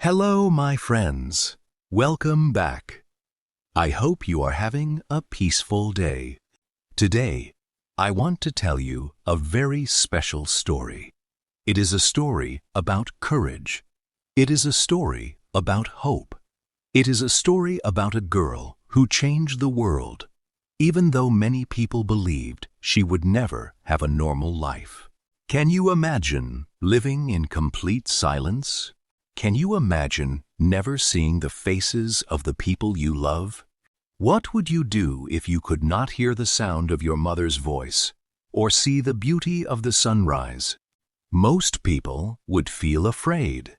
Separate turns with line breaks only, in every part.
Hello, my friends. Welcome back. I hope you are having a peaceful day. Today, I want to tell you a very special story. It is a story about courage. It is a story about hope. It is a story about a girl who changed the world, even though many people believed she would never have a normal life. Can you imagine living in complete silence? Can you imagine never seeing the faces of the people you love? What would you do if you could not hear the sound of your mother's voice or see the beauty of the sunrise? Most people would feel afraid.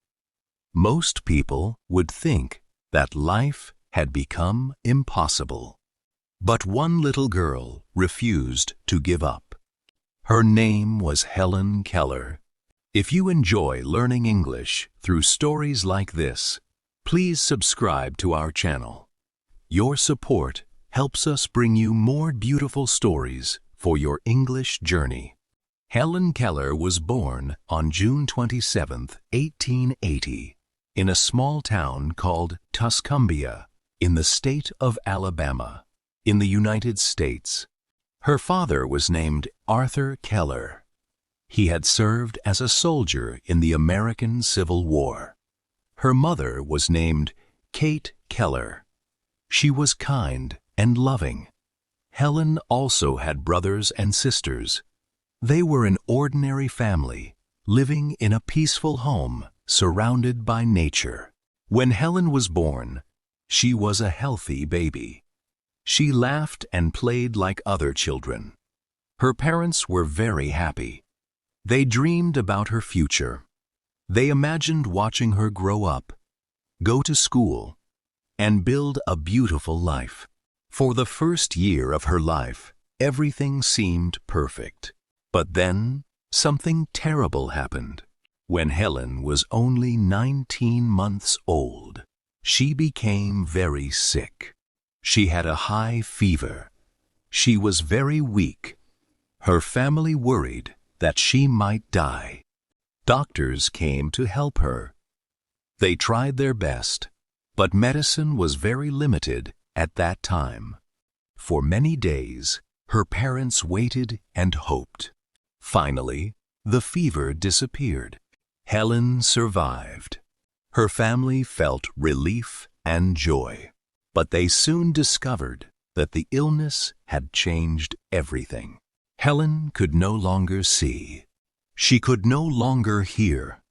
Most people would think that life had become impossible. But one little girl refused to give up. Her name was Helen Keller. If you enjoy learning English through stories like this, please subscribe to our channel. Your support helps us bring you more beautiful stories for your English journey. Helen Keller was born on June 27, 1880, in a small town called Tuscumbia, in the state of Alabama, in the United States. Her father was named Arthur Keller. He had served as a soldier in the American Civil War. Her mother was named Kate Keller. She was kind and loving. Helen also had brothers and sisters. They were an ordinary family, living in a peaceful home surrounded by nature. When Helen was born, she was a healthy baby. She laughed and played like other children. Her parents were very happy. They dreamed about her future. They imagined watching her grow up, go to school, and build a beautiful life. For the first year of her life, everything seemed perfect. But then, something terrible happened. When Helen was only 19 months old, she became very sick. She had a high fever. She was very weak. Her family worried that she might die. Doctors came to help her. They tried their best, but medicine was very limited at that time. For many days, her parents waited and hoped. Finally, the fever disappeared. Helen survived. Her family felt relief and joy, but they soon discovered that the illness had changed everything. Helen could no longer see. She could no longer hear.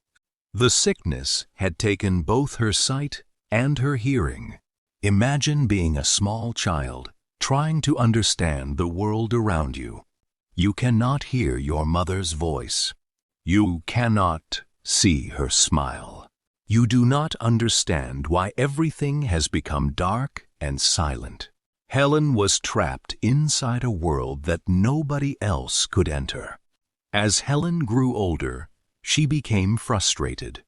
The sickness had taken both her sight and her hearing. Imagine being a small child trying to understand the world around you. You cannot hear your mother's voice. You cannot see her smile. You do not understand why everything has become dark and silent. Helen was trapped inside a world that nobody else could enter. As Helen grew older, she became frustrated.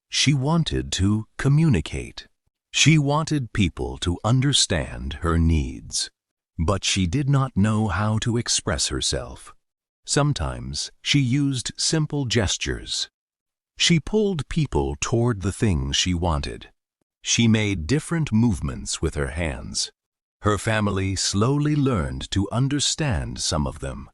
She wanted to communicate. She wanted people to understand her needs. But she did not know how to express herself. Sometimes she used simple gestures. She pulled people toward the things she wanted. She made different movements with her hands. Her family slowly learned to understand some of them.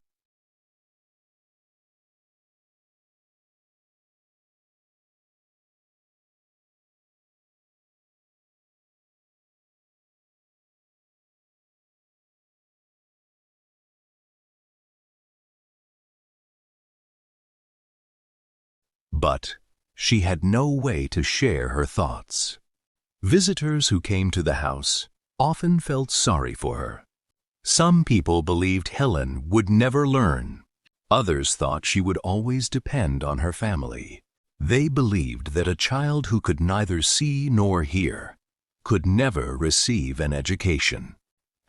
But she had no way to share her thoughts. Visitors who came to the house often felt sorry for her. Some people believed Helen would never learn. Others thought she would always depend on her family. They believed that a child who could neither see nor hear could never receive an education.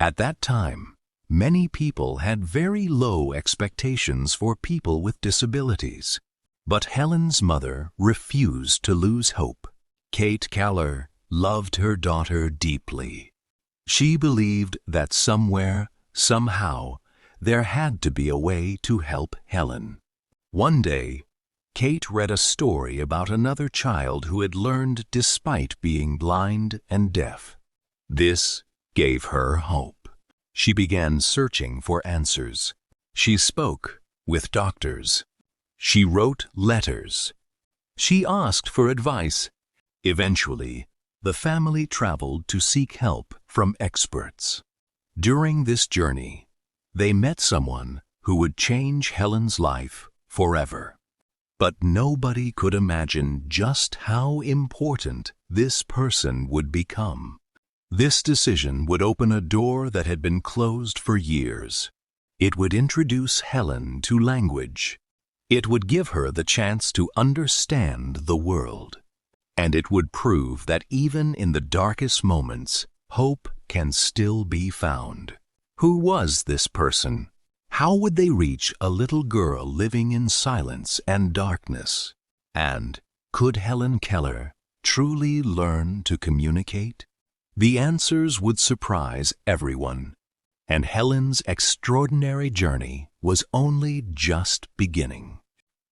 At that time, many people had very low expectations for people with disabilities. But Helen's mother refused to lose hope. Kate Keller loved her daughter deeply. She believed that somewhere, somehow, there had to be a way to help Helen. One day, Kate read a story about another child who had learned despite being blind and deaf. This gave her hope. She began searching for answers. She spoke with doctors. She wrote letters. She asked for advice. Eventually, the family traveled to seek help from experts. During this journey, they met someone who would change Helen's life forever. But nobody could imagine just how important this person would become. This decision would open a door that had been closed for years. It would introduce Helen to language. It would give her the chance to understand the world. And it would prove that even in the darkest moments, hope can still be found. Who was this person? How would they reach a little girl living in silence and darkness? And could Helen Keller truly learn to communicate? The answers would surprise everyone, and Helen's extraordinary journey was only just beginning.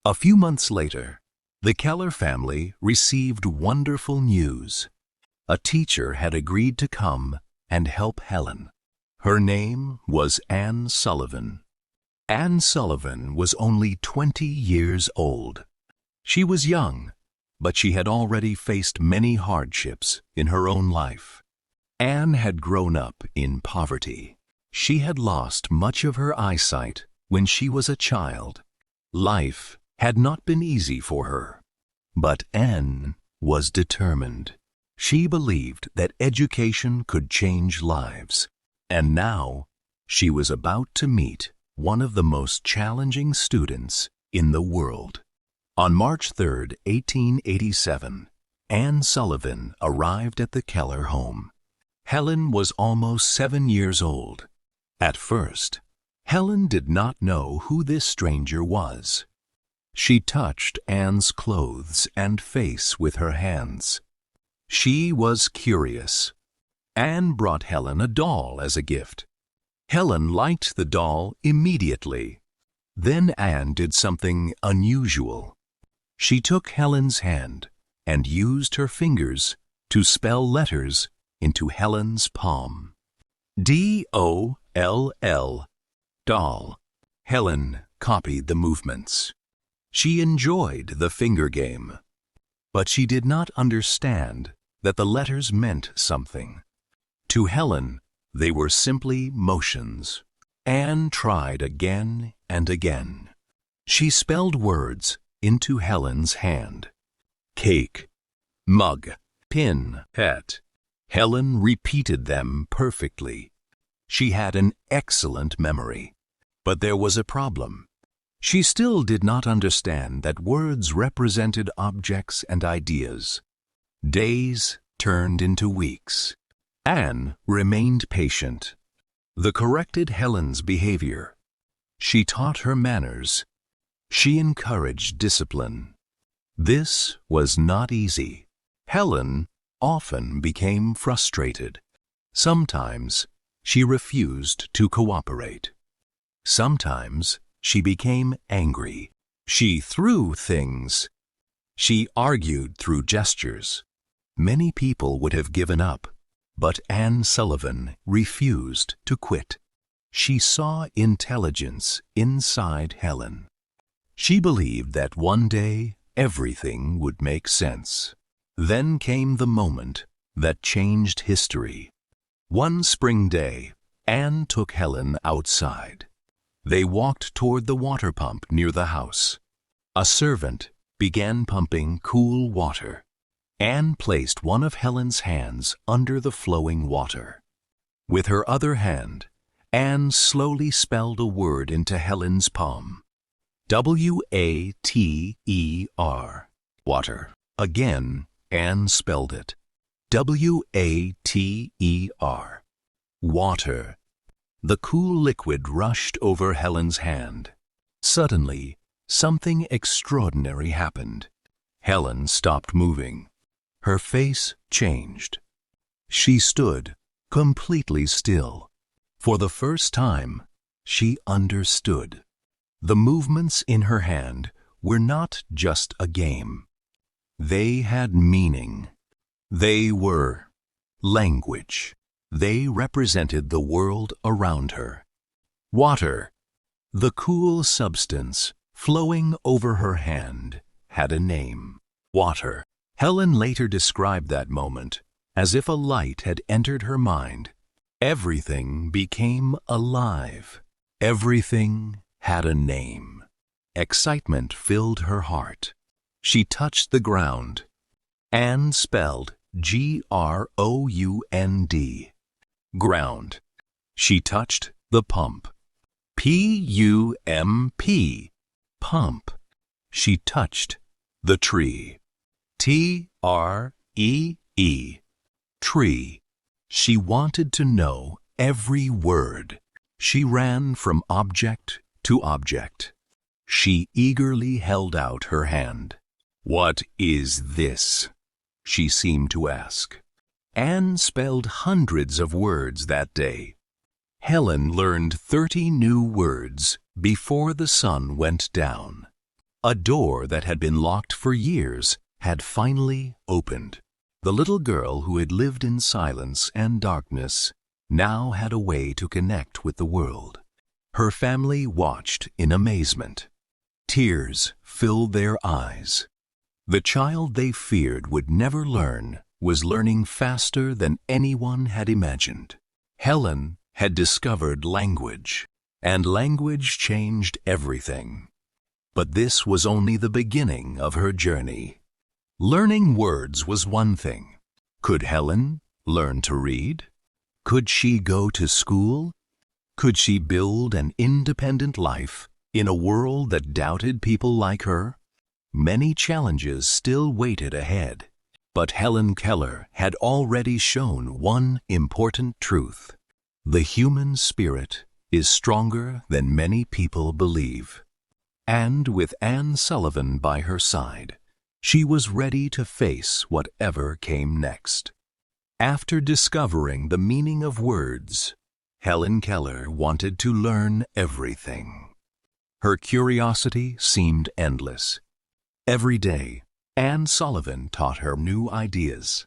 A few months later, the Keller family received wonderful news. A teacher had agreed to come and help Helen. Her name was Anne Sullivan. Anne Sullivan was only 20 years old. She was young, but she had already faced many hardships in her own life. Anne had grown up in poverty. She had lost much of her eyesight when she was a child. Life had not been easy for her. But Anne was determined. She believed that education could change lives. And now she was about to meet one of the most challenging students in the world. On March 3, 1887, Anne Sullivan arrived at the Keller home. Helen was almost 7 years old. At first, Helen did not know who this stranger was. She touched Anne's clothes and face with her hands. She was curious. Anne brought Helen a doll as a gift. Helen liked the doll immediately. Then Anne did something unusual. She took Helen's hand and used her fingers to spell letters into Helen's palm. D-O-L-L, doll. Helen copied the movements. She enjoyed the finger game, but she did not understand that the letters meant something. To Helen, they were simply motions. Anne tried again and again. She spelled words into Helen's hand. Cake, mug, pin, pet. Helen repeated them perfectly. She had an excellent memory. But there was a problem. She still did not understand that words represented objects and ideas. Days turned into weeks. Anne remained patient. The corrected Helen's behavior. She taught her manners. She encouraged discipline. This was not easy. Helen often became frustrated. Sometimes she refused to cooperate. Sometimes she became angry. She threw things. She argued through gestures. Many people would have given up, but Anne Sullivan refused to quit. She saw intelligence inside Helen. She believed that one day everything would make sense. Then came the moment that changed history. One spring day, Anne took Helen outside. They walked toward the water pump near the house. A servant began pumping cool water. Anne placed one of Helen's hands under the flowing water. With her other hand, Anne slowly spelled a word into Helen's palm. W-A-T-E-R, water. Again, Anne spelled it. W-A-T-E-R, water. The cool liquid rushed over Helen's hand. Suddenly, something extraordinary happened. Helen stopped moving. Her face changed. She stood completely still. For the first time, she understood. The movements in her hand were not just a game. They had meaning. They were language. They represented the world around her. Water, the cool substance flowing over her hand, had a name. Water. Helen later described that moment as if a light had entered her mind. Everything became alive. Everything had a name. Excitement filled her heart. She touched the ground. Anne spelled Ground. Ground. She touched the pump. Pump. Pump. She touched the tree. Tree. Tree. She wanted to know every word. She ran from object to object. She eagerly held out her hand. "What is this?" she seemed to ask. Anne spelled hundreds of words that day. Helen learned 30 new words before the sun went down. A door that had been locked for years had finally opened. The little girl who had lived in silence and darkness now had a way to connect with the world. Her family watched in amazement. Tears filled their eyes. The child they feared would never learn was learning faster than anyone had imagined. Helen had discovered language, and language changed everything. But this was only the beginning of her journey. Learning words was one thing. Could Helen learn to read? Could she go to school? Could she build an independent life in a world that doubted people like her? Many challenges still waited ahead, but Helen Keller had already shown one important truth. The human spirit is stronger than many people believe. And with Anne Sullivan by her side, she was ready to face whatever came next. After discovering the meaning of words, Helen Keller wanted to learn everything. Her curiosity seemed endless. Every day, Anne Sullivan taught her new ideas.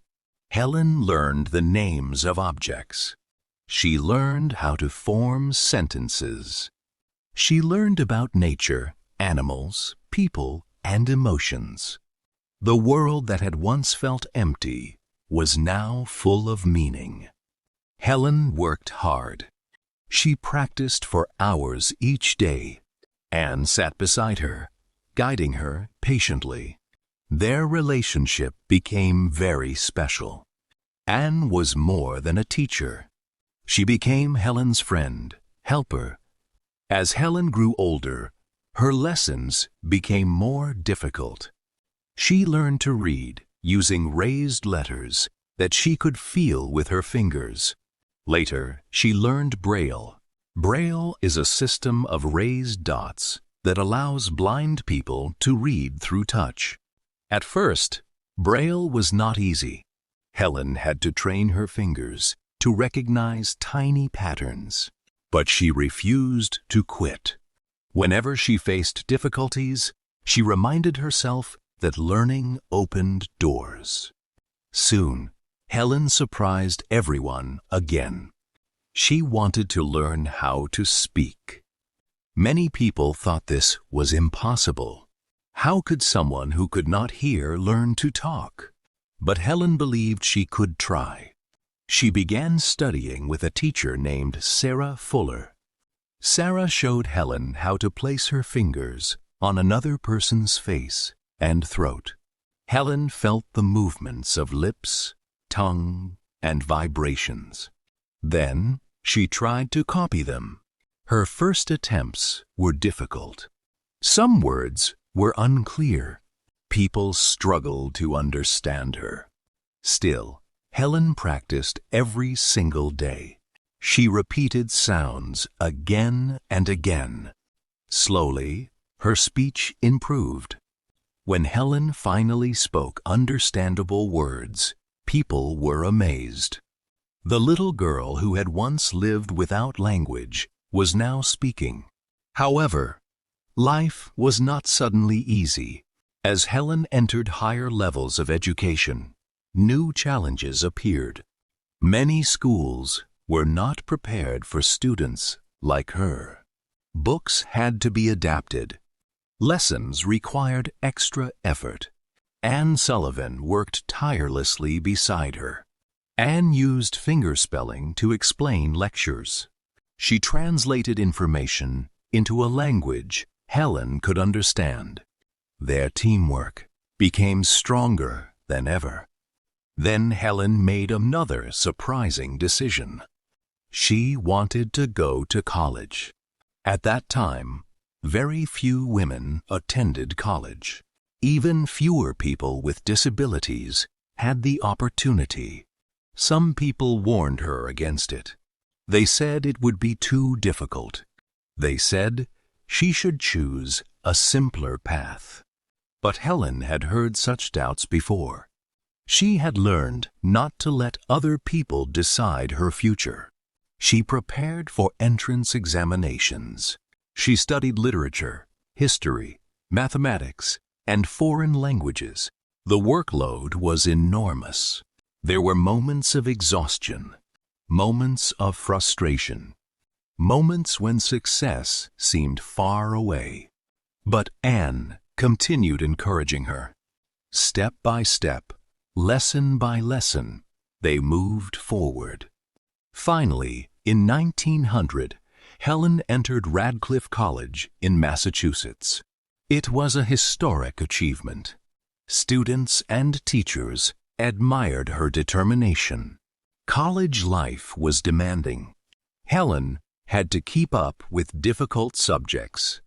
Helen learned the names of objects. She learned how to form sentences. She learned about nature, animals, people, and emotions. The world that had once felt empty was now full of meaning. Helen worked hard. She practiced for hours each day. Anne sat beside her, guiding her patiently. Their relationship became very special. Anne was more than a teacher. She became Helen's friend, helper. As Helen grew older, her lessons became more difficult. She learned to read using raised letters that she could feel with her fingers. Later, she learned Braille. Braille is a system of raised dots that allows blind people to read through touch. At first, Braille was not easy. Helen had to train her fingers to recognize tiny patterns, but she refused to quit. Whenever she faced difficulties, she reminded herself that learning opened doors. Soon, Helen surprised everyone again. She wanted to learn how to speak. Many people thought this was impossible. How could someone who could not hear learn to talk? But Helen believed she could try. She began studying with a teacher named Sarah Fuller. Sarah showed Helen how to place her fingers on another person's face and throat. Helen felt the movements of lips, tongue, and vibrations. Then she tried to copy them. Her first attempts were difficult. Some words were unclear. People struggled to understand her. Still, Helen practiced every single day. She repeated sounds again and again. Slowly, her speech improved. When Helen finally spoke understandable words, people were amazed. The little girl who had once lived without language was now speaking. However, Life was not suddenly easy. As Helen entered higher levels of education, new challenges appeared. Many schools were not prepared for students like her. Books had to be adapted. Lessons required extra effort. Anne Sullivan worked tirelessly beside her. Anne used fingerspelling to explain lectures. She translated information into a language Helen could understand. Their teamwork became stronger than ever. Then Helen made another surprising decision. She wanted to go to college. At that time, very few women attended college. Even fewer people with disabilities had the opportunity. Some people warned her against it. They said it would be too difficult. They said she should choose a simpler path. But Helen had heard such doubts before. She had learned not to let other people decide her future. She prepared for entrance examinations. She studied literature, history, mathematics, and foreign languages. The workload was enormous. There were moments of exhaustion, moments of frustration, moments when success seemed far away. But Anne continued encouraging her. Step by step, lesson by lesson, they moved forward. Finally, in 1900, Helen entered Radcliffe College in Massachusetts. It was a historic achievement. Students and teachers admired her determination. College life was demanding. Helen had to keep up with difficult subjects.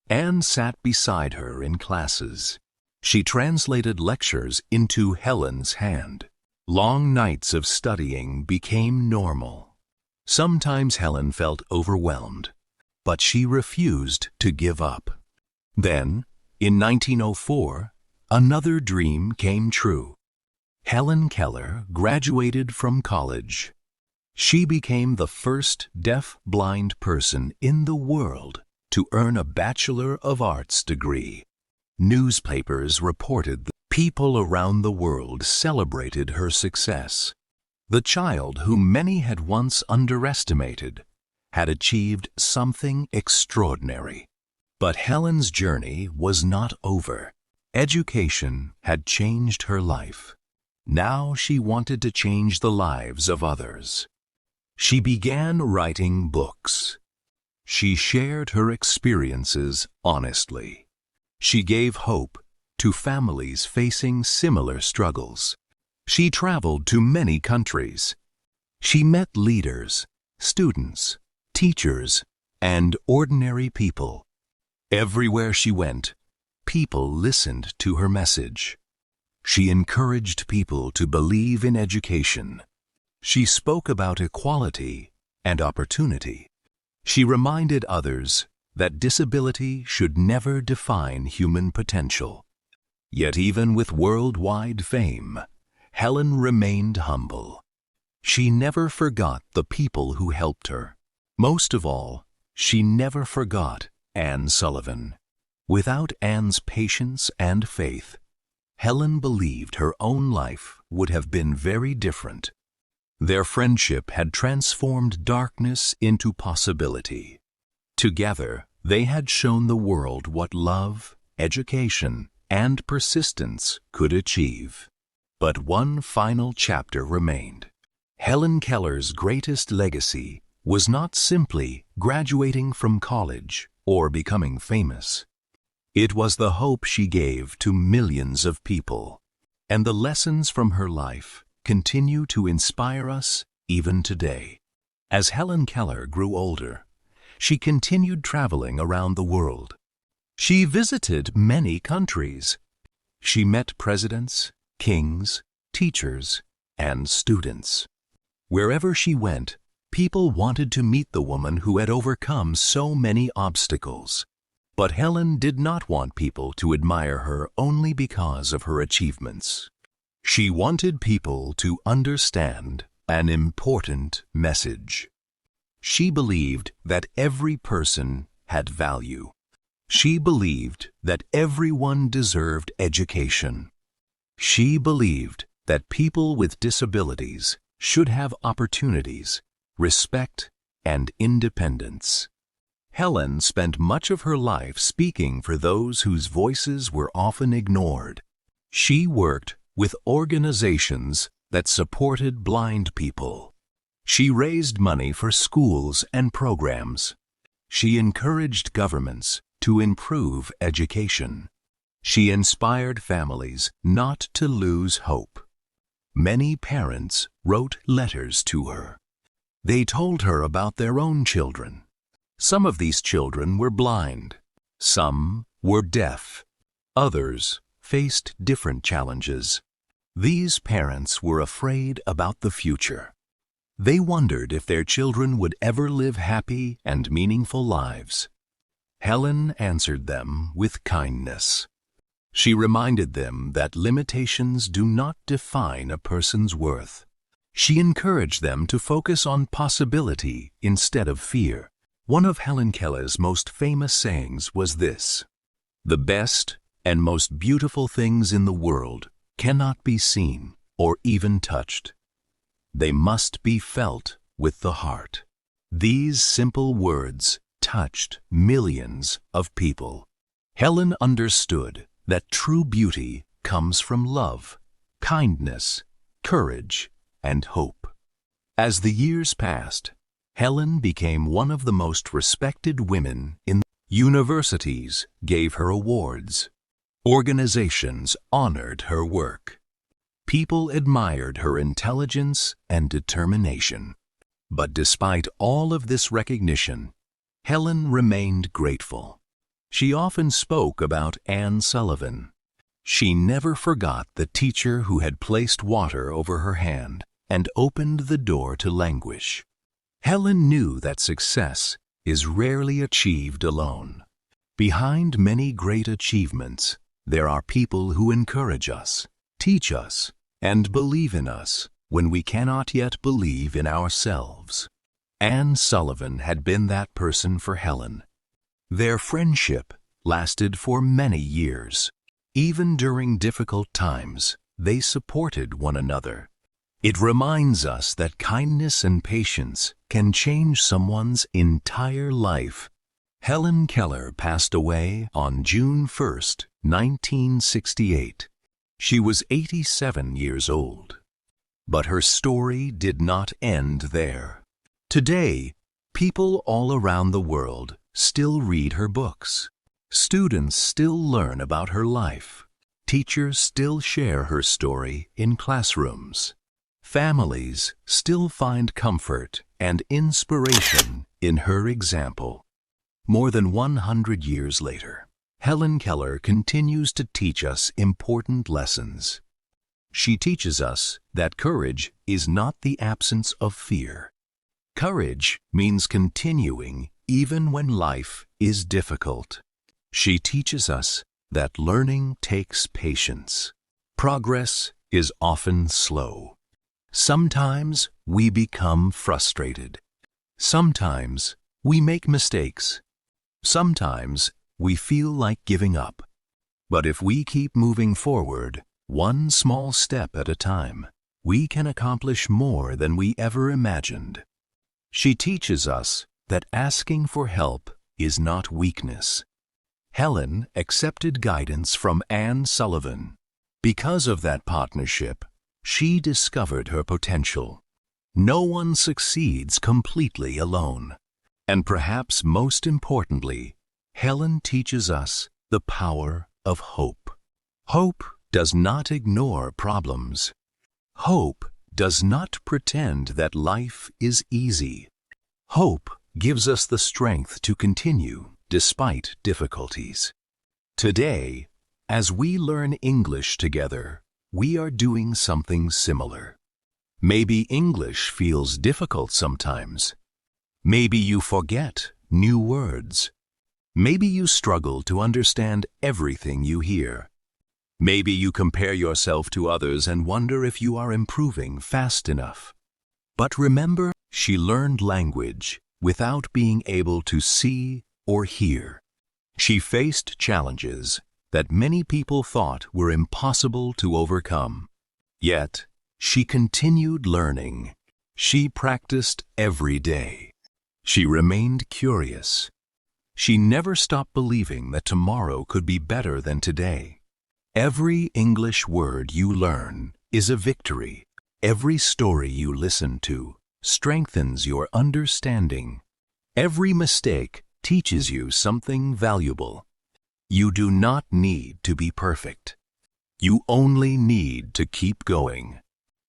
Anne sat beside her in classes. She translated lectures into Helen's hand. Long nights of studying became normal. Sometimes Helen felt overwhelmed, but she refused to give up. Then, in 1904, another dream came true. Helen Keller graduated from college. She became the first deaf-blind person in the world to earn a Bachelor of Arts degree. Newspapers reported that people around the world celebrated her success. The child whom many had once underestimated had achieved something extraordinary. But Helen's journey was not over. Education had changed her life. Now she wanted to change the lives of others. She began writing books. She shared her experiences honestly. She gave hope to families facing similar struggles. She traveled to many countries. She met leaders, students, teachers, and ordinary people. Everywhere she went, people listened to her message. She encouraged people to believe in education. She spoke about equality and opportunity. She reminded others that disability should never define human potential. Yet even with worldwide fame, Helen remained humble. She never forgot the people who helped her. Most of all, she never forgot Anne Sullivan. Without Anne's patience and faith, Helen believed her own life would have been very different. Their friendship had transformed darkness into possibility. Together, they had shown the world what love, education, and persistence could achieve. But one final chapter remained. Helen Keller's greatest legacy was not simply graduating from college or becoming famous. It was the hope she gave to millions of people, and the lessons from her life continue to inspire us even today. As Helen Keller grew older, she continued traveling around the world. She visited many countries. She met presidents, kings, teachers, and students. Wherever she went, people wanted to meet the woman who had overcome so many obstacles. But Helen did not want people to admire her only because of her achievements. She wanted people to understand an important message. She believed that every person had value. She believed that everyone deserved education. She believed that people with disabilities should have opportunities, respect, and independence. Helen spent much of her life speaking for those whose voices were often ignored. She worked with organizations that supported blind people. She raised money for schools and programs. She encouraged governments to improve education. She inspired families not to lose hope. Many parents wrote letters to her. They told her about their own children. Some of these children were blind. Some were deaf. Others faced different challenges. These parents were afraid about the future. They wondered if their children would ever live happy and meaningful lives. Helen answered them with kindness. She reminded them that limitations do not define a person's worth. She encouraged them to focus on possibility instead of fear. One of Helen Keller's most famous sayings was this: "The best and most beautiful things in the world cannot be seen or even touched. They must be felt with the heart." These simple words touched millions of people. Helen understood that true beauty comes from love, kindness, courage, and hope. As the years passed, Helen became one of the most respected women in universities gave her awards. Organizations honored her work. People admired her intelligence and determination. But despite all of this recognition, Helen remained grateful. She often spoke about Anne Sullivan. She never forgot the teacher who had placed water over her hand and opened the door to languish. Helen knew that success is rarely achieved alone. Behind many great achievements, there are people who encourage us, teach us, and believe in us when we cannot yet believe in ourselves. Anne Sullivan had been that person for Helen. Their friendship lasted for many years. Even during difficult times, they supported one another. It reminds us that kindness and patience can change someone's entire life. Helen Keller passed away on June 1st, 1968. She was 87 years old. But her story did not end there. Today, people all around the world still read her books. Students still learn about her life. Teachers still share her story in classrooms. Families still find comfort and inspiration in her example. More than 100 years later, Helen Keller continues to teach us important lessons. She teaches us that courage is not the absence of fear. Courage means continuing even when life is difficult. She teaches us that learning takes patience. Progress is often slow. Sometimes we become frustrated. Sometimes we make mistakes. Sometimes we feel like giving up. But if we keep moving forward, one small step at a time, we can accomplish more than we ever imagined. She teaches us that asking for help is not weakness. Helen accepted guidance from Anne Sullivan. Because of that partnership, she discovered her potential. No one succeeds completely alone. And perhaps most importantly, Helen teaches us the power of hope. Hope does not ignore problems. Hope does not pretend that life is easy. Hope gives us the strength to continue despite difficulties. Today, as we Learn English together, we are doing something similar. Maybe English feels difficult sometimes. Maybe you forget new words. Maybe you struggle to understand everything you hear. Maybe you compare yourself to others and wonder if you are improving fast enough. But remember, she learned language without being able to see or hear. She faced challenges that many people thought were impossible to overcome. Yet, she continued learning. She practiced every day. She remained curious. She never stopped believing that tomorrow could be better than today. Every English word you learn is a victory. Every story you listen to strengthens your understanding. Every mistake teaches you something valuable. You do not need to be perfect. You only need to keep going.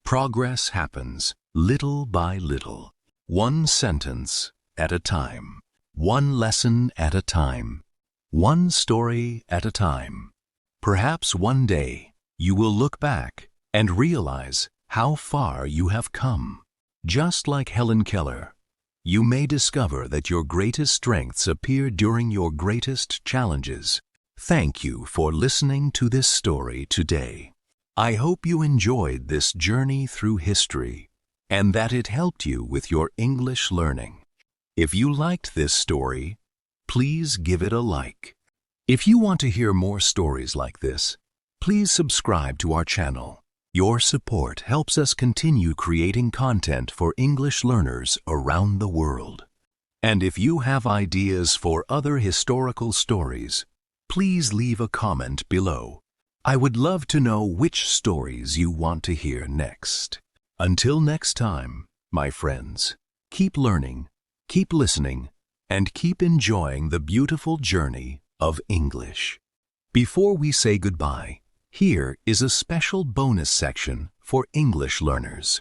Progress happens little by little, one sentence at a time, one lesson at a time, one story at a time. Perhaps one day you will look back and realize how far you have come. Just like Helen Keller, you may discover that your greatest strengths appear during your greatest challenges. Thank you for listening to this story today. I hope you enjoyed this journey through history and that it helped you with your English learning. If you liked this story, please give it a like. If you want to hear more stories like this, please subscribe to our channel. Your support helps us continue creating content for English learners around the world. And if you have ideas for other historical stories, please leave a comment below. I would love to know which stories you want to hear next. Until next time, my friends, keep learning, keep listening, and keep enjoying the beautiful journey of English. Before we say goodbye, here is a special bonus section for English learners.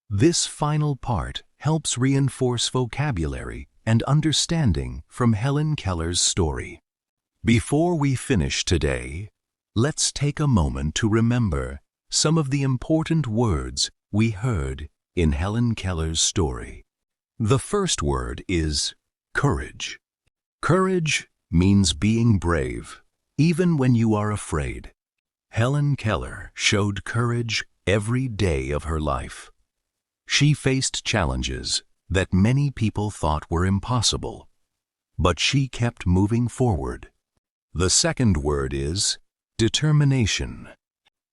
This final part helps reinforce vocabulary and understanding from Helen Keller's story. Before we finish today, let's take a moment to remember some of the important words we heard in Helen Keller's story. The first word is courage. Courage means being brave, even when you are afraid. Helen Keller showed courage every day of her life. She faced challenges that many people thought were impossible, but she kept moving forward. The second word is determination.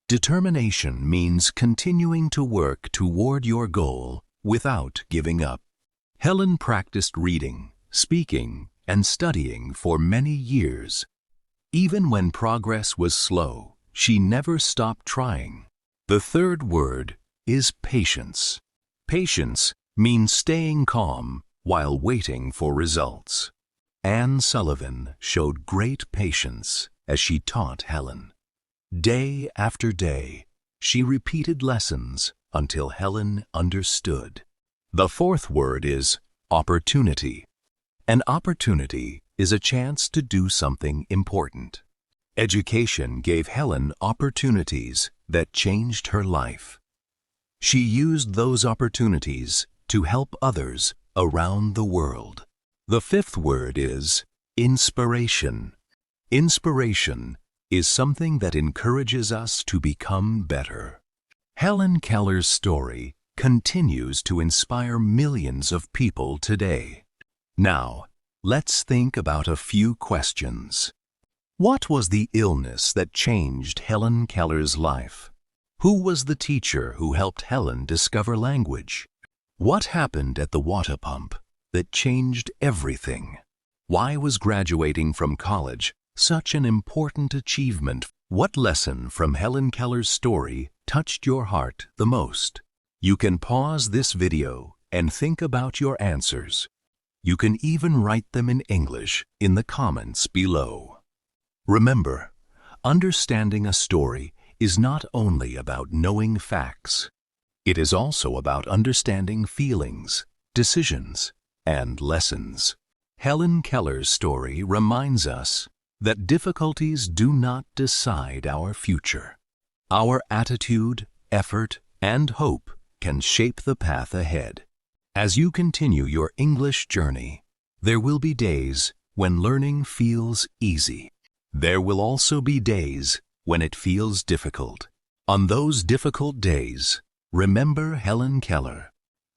Determination means continuing to work toward your goal without giving up. Helen practiced reading, speaking, and studying for many years. Even when progress was slow, she never stopped trying. The third word is patience. Patience means staying calm while waiting for results. Anne Sullivan showed great patience as she taught Helen. Day after day, she repeated lessons until Helen understood. The fourth word is opportunity. An opportunity is a chance to do something important. Education gave Helen opportunities that changed her life. She used those opportunities to help others around the world. The fifth word is inspiration. Inspiration is something that encourages us to become better. Helen Keller's story continues to inspire millions of people today. Now, let's think about a few questions. What was the illness that changed Helen Keller's life? Who was the teacher who helped Helen discover language? What happened at the water pump that changed everything? Why was graduating from college such an important achievement? What lesson from Helen Keller's story touched your heart the most? You can pause this video and think about your answers. You can even write them in English in the comments below. Remember, understanding a story is not only about knowing facts. It is also about understanding feelings, decisions, and lessons. Helen Keller's story reminds us that difficulties do not decide our future. Our attitude, effort, and hope can shape the path ahead. As you continue your English journey, there will be days when learning feels easy. There will also be days when it feels difficult. On those difficult days, remember Helen Keller.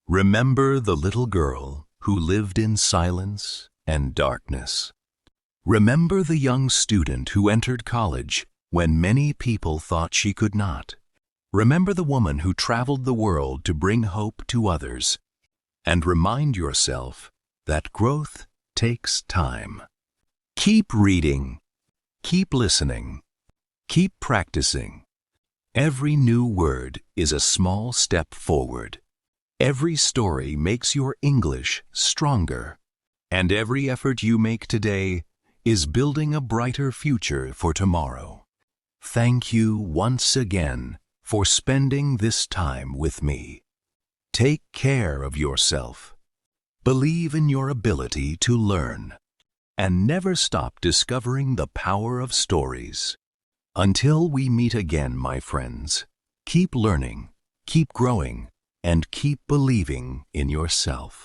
Remember the little girl who lived in silence and darkness. Remember the young student who entered college when many people thought she could not. Remember the woman who traveled the world to bring hope to others. And remind yourself that growth takes time. Keep reading. Keep listening. Keep practicing. Every new word is a small step forward. Every story makes your English stronger. And every effort you make today is building a brighter future for tomorrow. Thank you once again for spending this time with me. Take care of yourself. Believe in your ability to learn. And never stop discovering the power of stories. Until we meet again, my friends, keep learning, keep growing, and keep believing in yourself.